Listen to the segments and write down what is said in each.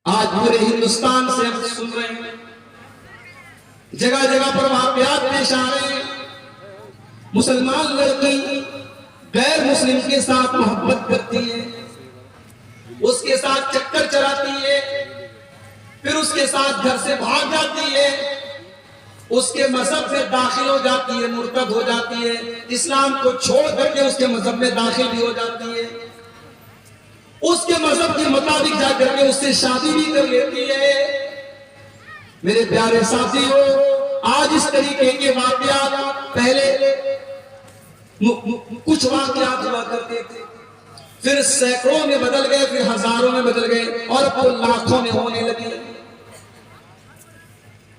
آج پورے ہندوستان سے ہم سن رہے ہیں، جگہ جگہ پر واقعات پیش آ رہے ہیں، مسلمان لڑکی غیر مسلم کے ساتھ محبت کرتی ہے، اس کے ساتھ چکر چلاتی ہے، پھر اس کے ساتھ گھر سے بھاگ جاتی ہے، اس کے مذہب میں داخل ہو جاتی ہے، مرتد ہو جاتی ہے، اسلام کو چھوڑ کر کے اس کے مذہب میں داخل بھی ہو جاتی ہے، اس کے مذہب کے مطابق جا کر کے اس سے شادی بھی کر لیتی ہے۔ میرے پیارے ساتھیوں، آج اس طریقے کے واقعات پہلے کچھ واقعات ہوا کرتے تھے، پھر سینکڑوں میں بدل گئے، پھر ہزاروں میں بدل گئے، اور اب تو لاکھوں میں ہونے لگے۔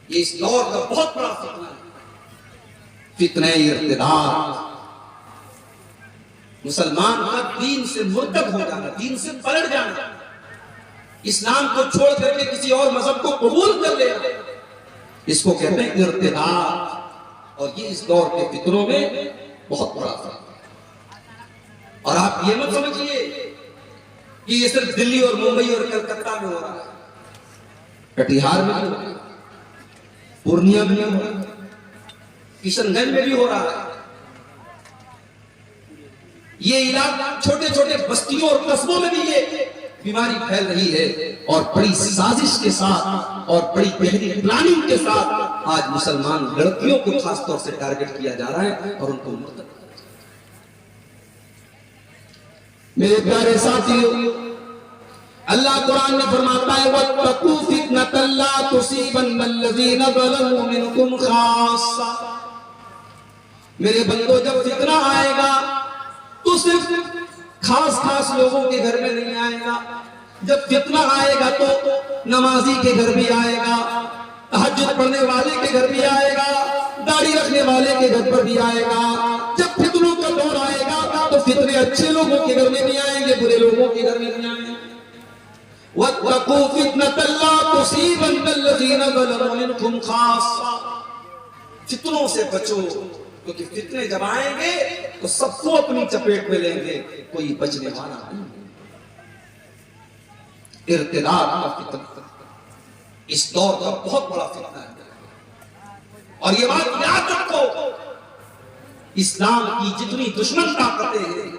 یہ اس دور کا بہت بڑا فتنہ ہے، فتنہ ارتداد۔ مسلمان کا دین سے مرتد ہو جانا، دین سے پلٹ جانا، اسلام کو چھوڑ کر کے کسی اور مذہب کو قبول کر لینا، اس کو کہتے ہیں ارتداد۔ اور یہ اس دور کے فتنوں میں بہت بڑا فرق ہے۔ اور آپ یہ مت سمجھیے کہ یہ صرف دلی اور ممبئی اور کلکتہ میں ہو رہا ہے، کٹیہار میں بھی ہو رہا ہے، پورنیا میں بھی ہو رہا ہے، کشن گنج میں بھی ہو رہا ہے۔ یہ علاقہ چھوٹے چھوٹے بستیوں اور قصبوں میں بھی یہ بیماری پھیل رہی ہے، اور بڑی سازش کے ساتھ اور بڑی گہری پلاننگ کے ساتھ آج مسلمان لڑکیوں کو خاص طور سے ٹارگٹ کیا جا رہا ہے اور ان کو مرتد۔ میرے پیارے ساتھیوں، اللہ قرآن میں فرماتا ہے وَاتَّقُوا فِتْنَةً لَا تُصِيبَنَّ الَّذِينَ ظَلَمُوا مِنْكُمْ خَاصَّةً۔ میرے بندو، جب فتنہ آئے گا تو صرف خاص لوگوں کے گھر میں نہیں آئے گا، جب فتنہ آئے گا تو نمازی کے گھر بھی آئے گا، تہجد پڑھنے والے کے گھر بھی آئے گا، داڑھی رکھنے والے کے گھر پر بھی آئے گا۔ جب فتنوں کا دور آئے گا تو فتنے اچھے لوگوں کے گھر میں بھی آئیں گے، برے لوگوں کے گھر میں بھی آئیں گے۔ وَاتَّقُوا فِتْنَةً لَا تُصِيبَنَّ الَّذِينَ ظَلَمُوا مِنْكُمْ خَاصَّةً۔ فتنوں سے بچو، کیونکہ فتنے جب آئیں گے تو سب کو اپنی چپیٹ میں لیں گے، کوئی بچنے والا نہیں۔ ارتداد کا فتنہ اس دور کا بہت بڑا فتنہ ہے، اور یہ بات یاد رکھو، اسلام کی جتنی دشمن طاقتیں ہیں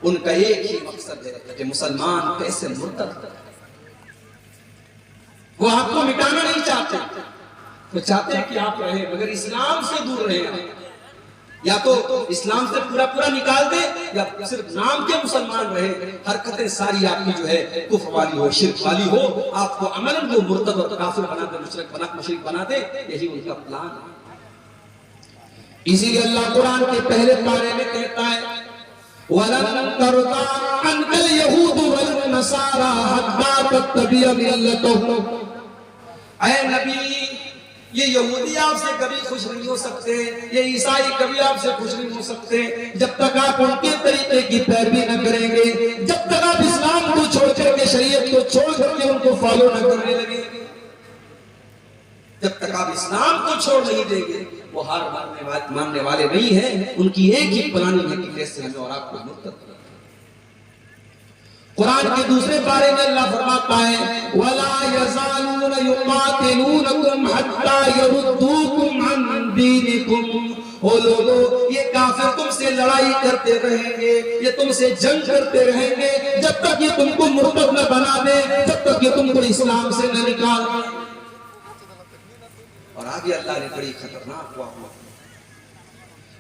ان کا ایک ہی مقصد ہے کہ مسلمان کیسے مرتد کرے۔ وہ آپ کو مٹانا نہیں چاہتے، وہ چاہتے ہیں کہ آپ رہیں مگر اسلام سے دور رہیں، یا تو اسلام سے پورا نکال دے، یا صرف نام کے مسلمان رہے، حرکتیں ساری آپ کی جو ہے کفر والی ہو، شرک والی ہو، آپ کو عملاً وہ مرتد اور کافر بنا دے، مشرک بنا دے، یہی ان کا پلان ہے۔ اسی لیے اللہ قرآن کے پہلے پارے میں کہتا ہے وَلَن تَرْضَىٰ عَنْكَ الْيَهُودُ وَالنَّصَارَىٰ حَتَّىٰ تَتَّبِعَ مِلَّتَهُمْ۔ اے نبی، یہ یہودی آپ سے کبھی خوش نہیں ہو سکتے، یہ عیسائی کبھی آپ سے خوش نہیں ہو سکتے جب تک آپ ان کے طریقے کی پیروی نہ کریں گے، جب تک آپ اسلام کو چھوڑ کر کے، شریعت کو چھوڑ کر کے ان کو فالو نہ کرنے لگیں گے، جب تک آپ اسلام کو چھوڑ نہیں دیں گے، وہ ہار ماننے والے نہیں ہیں۔ ان کی ایک ہی پلاننگ ہے کہ کیسے ہمیں اور آپ کو مرتد کریں۔ قرآن کے دوسرے پارے میں اللہ فرماتا ہے وَلَا يَزَالُونَ يُقَاتِلُونَكُمْ حَتَّىٰ يَرُدُّوكُمْ عَنْ دِينِكُمْ۔ او لوگو، یہ کافر تم سے لڑائی کرتے رہیں گے، یہ تم سے جنگ کرتے رہیں گے، جب تک یہ تم کو مرتد نہ بنا دے، جب تک یہ تم کو اسلام سے نہ نکال دے۔ اور آگے اللہ نے بڑی خطرناک واقعہ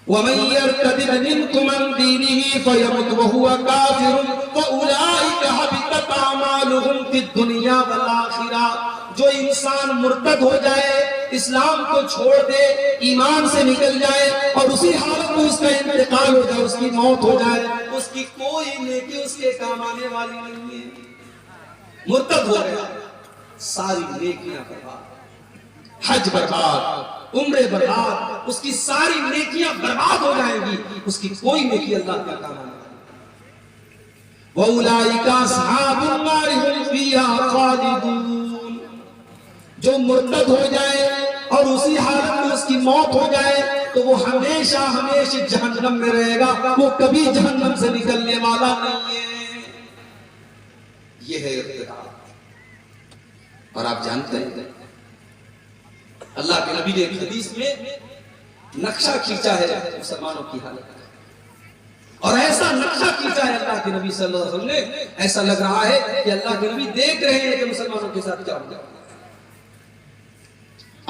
وَمَن يَرْتَدِدْ مِنْكُمْ عَنْ دِينِهِ فَيَمُتْ وَهُوَ كَافِرٌ فَأُولَٰئِكَ حَبِطَتْ أَعْمَالُهُمْ فِي الدُّنْيَا وَالْآخِرَةِ۔ جو انسان مرتد ہو جائے، اسلام کو چھوڑ دے، ایمان سے نکل جائے، اور اسی حالت میں اس کا انتقال ہو جائے، اس کی موت ہو جائے، اس کی کوئی نیکی اس کے کام آنے والی نہیں ہے۔ مرتد ہو گیا، ساری نیکیاں برباد، حج برباد، عمرے برباد، اس کی ساری نیکیاں برباد ہو جائیں گی، اس کی کوئی نیکی اللہ کا کام نہیں۔ وَأُولَٰئِكَ أَصْحَابُ النَّارِ هُمْ فِيهَا خَالِدُونَ۔ جو مرتد ہو جائے اور اسی حالت میں اس کی موت ہو جائے تو وہ ہمیشہ جہنم میں رہے گا، وہ کبھی جہنم سے نکلنے والا نہیں ہے۔ یہ ہے ارتداد۔ اور آپ جانتے ہیں اللہ کے نبی نے ایک حدیث میں نقشہ کھینچا ہے مسلمانوں کی حالت، اور ایسا نقشہ کھینچا ہے اللہ کے نبی صلی اللہ علیہ وسلم نے، ایسا لگ رہا ہے کہ اللہ کے نبی دیکھ رہے ہیں کہ مسلمانوں کے ساتھ کیا ہوگا۔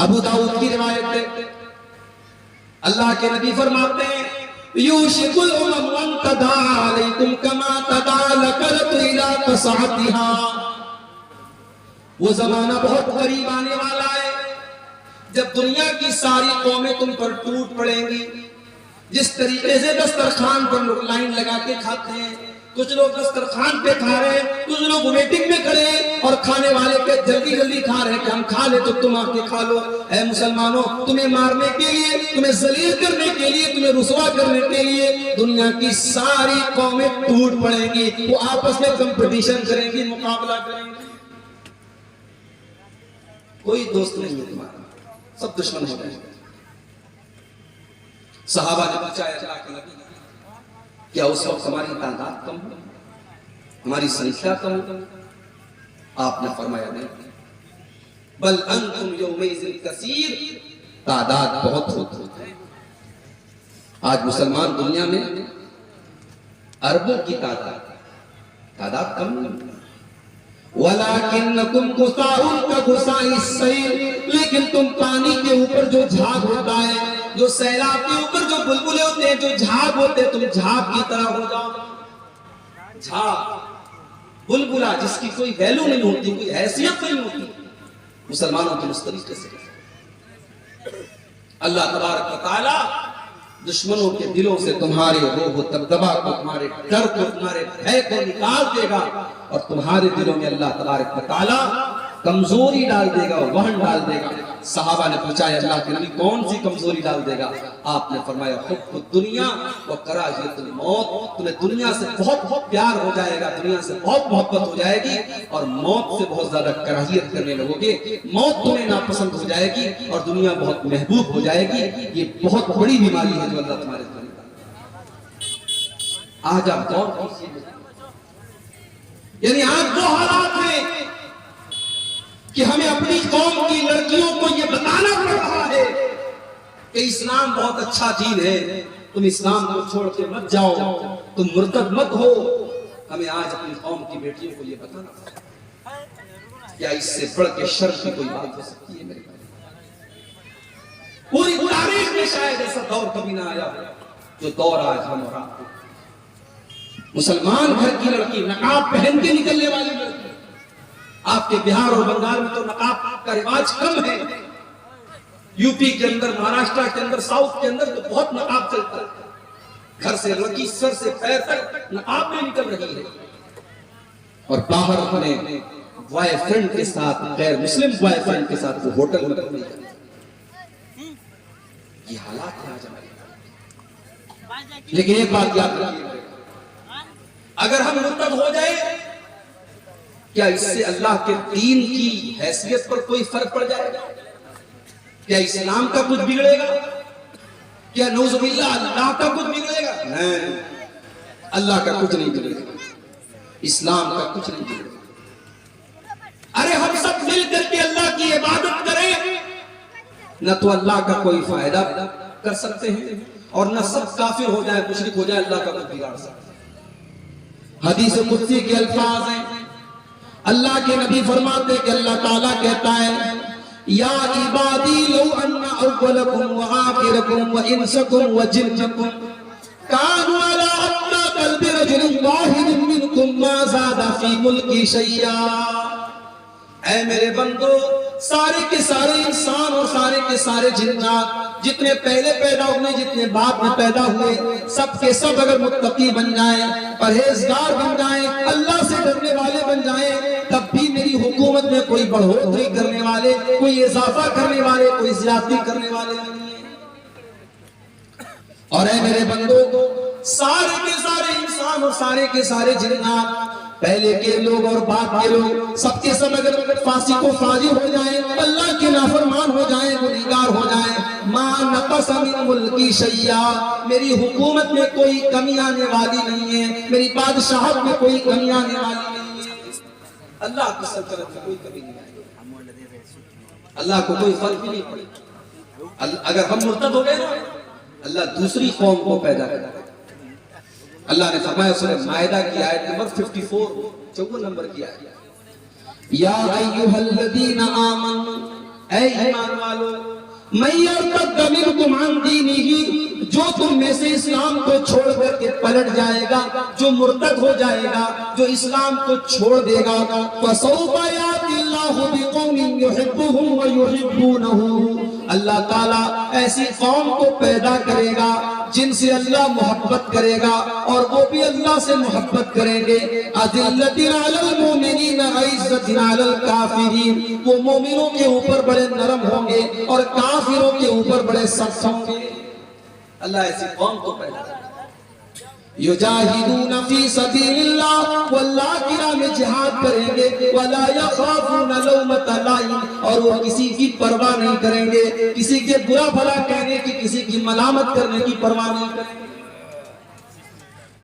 ابو داؤد کی روایت ہے، اللہ کے نبی فرماتے ہیں یوشک الامم ان تداعی علیکم کما تداعی الکرۃ الی قصعتها، وہ زمانہ بہت قریب آنے والا ہے جب دنیا کی ساری قومیں تم پر ٹوٹ پڑیں گی۔ جس طریقے سے دسترخوان پر لوگ لائن لگا کے کھاتے ہیں، کچھ لوگ دسترخوان پہ کھا رہے ہیں، کچھ لوگ ویٹنگ میں کھڑے ہیں اور کھانے والے کے جلدی جلدی کھا رہے ہیں کہ ہم کھا لیں تو تم آ کے کھا لو۔ اے مسلمانوں، تمہیں مارنے کے لیے، تمہیں ذلیل کرنے کے لیے، تمہیں رسوا کرنے کے لیے دنیا کی ساری قومیں ٹوٹ پڑیں گی، وہ آپس میں کمپٹیشن کریں گی، مقابلہ کریں گی، کوئی دوست نہیں ہے تمہارا، سب دشمن ہو جائیں گے۔ صحابہ نے پوچھا اللہ کے نبی کیا اس وقت ہماری تعداد کم ہو، ہماری سنکھیا کم ہو؟ آپ نے فرمایا نہیں، بل انتم یومئذ کثیر، تعداد بہت ہوتی ہے۔ آج مسلمان دنیا میں اربوں کی تعداد کم نہیں، وَلَكِنَّكُمْ غُثَاءٌ كَغُثَاءِ السَّيْلِ، لیکن تم پانی کے اوپر جو جھاگ ہوتا ہے، جو سیلاب کے اوپر جو بلبلے ہوتے ہیں، جو جھاگ ہوتے ہیں، تم جھاگ کی طرح ہو جاؤ۔ جھاگ، بلبلا جس کی کوئی ویلو نہیں ہوتی، کوئی حیثیت نہیں ہوتی، مسلمانوں کے اس طریقے سے اللہ تبارک و تعالی دشمنوں کے دلوں سے تمہارے روح و دبدبا کو، تمہارے ڈر کو، تمہارے بھے کو نکال دے گا، اور تمہارے دلوں میں اللہ تبارک و تعالی کمزوری ڈال دے گا، وہن ڈال دے گا۔ صحابہ نے پوچھا ہے اللہ کے نبی کون سی کمزوری ڈال دے گا؟ آپ نے فرمایا حب الدنیا و کراہیت الموت، تمہیں دنیا سے بہت بہت پیار ہو جائے گا، دنیا سے بہت محبت ہو جائے گی، اور موت سے بہت زیادہ کراہیت کرنے لگو گے، موت تمہیں ناپسند ہو جائے گی اور دنیا بہت محبوب ہو جائے گی۔ یہ بہت بڑی بیماری ہے جو اللہ تمہارے دل میں، آج آپ غور کیجیے، یعنی آج وہ حالات ہیں کہ ہمیں اپنی قوم کی لڑکیوں کو یہ بتانا پڑ رہا ہے کہ اسلام بہت اچھا دین ہے، تم اسلام کو چھوڑ کے مت جاؤ، تم مرتد مت ہو۔ ہمیں آج اپنی قوم کی بیٹیوں کو یہ بتانا پڑ رہا ہے۔ کیا اس سے بڑھ کے شرم کی کوئی بات ہو سکتی ہے؟ میرے پوری تاریخ میں شاید ایسا دور کبھی نہ آیا جو دور آج ہم اور آپ کو۔ مسلمان گھر کی لڑکی نقاب پہن کے نکلنے والی لڑکی، آپ کے بہار اور بنگال میں تو نقاب کا رواج کم ہے، یو پی کے اندر، مہاراشٹر کے اندر، ساؤتھ کے اندر تو بہت نقاب چلتا ہے، گھر سے لڑکی سر سے پیر تک نقاب میں نکل رہی ہے، اور باہر اپنے بوائے فرینڈ کے ساتھ، غیر مسلم بوائے فرینڈ کے ساتھ وہ ہوٹل میں نہیں کرتی۔ یہ حالات ہے آج ہمارے، لیکن ایک بات یاد رکھیے، اگر ہم مرتد ہو جائیں کیا اس سے اللہ کے دین کی حیثیت پر کوئی فرق پڑ جائے گا؟ کیا اسلام کا کچھ بگڑے گا؟ کیا نعوذ باللہ اللہ کا کچھ بگڑے گا؟ نہیں، اللہ کا کچھ نہیں بگڑے گا، اسلام کا کچھ نہیں بگڑے گا۔ ارے ہم سب مل کر کے اللہ کی عبادت کریں، نہ تو اللہ کا کوئی فائدہ کر سکتے ہیں اور نہ سب کافر ہو جائے، مشرک ہو جائے، اللہ کا کچھ بگاڑ سکتے ہیں۔ حدیث قدسی کے الفاظ ہیں، اللہ کے نبی فرماتے کہ اللہ تعالیٰ کہتا ہے یا عبادی لو ان اولکم وآخرکم وانسکم وجنکم کانوا علی اتقى قلب رجل واحد منکم ما زاد فی ملکی شیئا۔ اے میرے بندو، سارے کے سارے انسان اور سارے کے سارے جنات، جتنے پہلے پیدا ہوئے، جتنے بعد میں پیدا ہوئے، سب کے سب اگر متقی بن جائیں، پرہیزگار بن جائیں، اللہ سے ڈرنے والے بن جائیں، تب بھی میری حکومت میں کوئی بڑھوتری کرنے والے، کوئی اضافہ کرنے والے، کوئی زیادتی کرنے والے نہیں ہیں۔ اور اے میرے بندو، سارے کے سارے انسان اور سارے کے سارے جنات، پہلے کے لوگ اور بعد کے لوگ، سب کے سب اگر فاسق و فاجر ہو جائیں، اللہ کے نافرمان ہو جائیں، گنہگار ہو جائیں، ما نقص من ملکی شیئا، میری حکومت میں کوئی کمی آنے والی نہیں ہے، میری بادشاہت میں کوئی کمی آنے والی نہیں ہے۔ اللہ کی سلطنت میں کوئی کمی نہیں آئے گی، اللہ کو کوئی فرق بھی نہیں پڑے. اگر ہم مرتد ہو گئے نا، اللہ دوسری قوم کو پیدا کرے. اللہ نے فرمایا سورہ مائدہ کی آیت نمبر 54 54 نمبر کی آیت، یا ایھا الذین آمنوا، اے ایمان والو، من یرتد منکم عن دینہ، جو تم میں سے اسلام کو چھوڑ کر کے پلٹ جائے گا، جو مرتد ہو جائے گا، جو اسلام کو چھوڑ دے گا، فسوف یاتی اللہ بقوم یحبهم ویحبونہ، اللہ تعالیٰ ایسی قوم کو پیدا کرے گا جن سے اللہ محبت کرے گا اور وہ بھی اللہ سے محبت کریں گے. اذلۃ علی المؤمنین عزۃ علی الکافرین، وہ مومنوں کے اوپر بڑے نرم ہوں گے اور کافروں کے اوپر بڑے سخت ہوں گے. اللہ ایسی قوم کو پیدا کرے گا. یجاہدون فی سبیل اللہ، وہ اللہ کی راہ میں جہاد کریں گے. ولا یخافون لومۃ لائم، اور وہ کسی کی پرواہ نہیں کریں گے، کسی کے برا بھلا کہنے کی، کسی کی ملامت کرنے کی پرواہ نہیں کریں گے.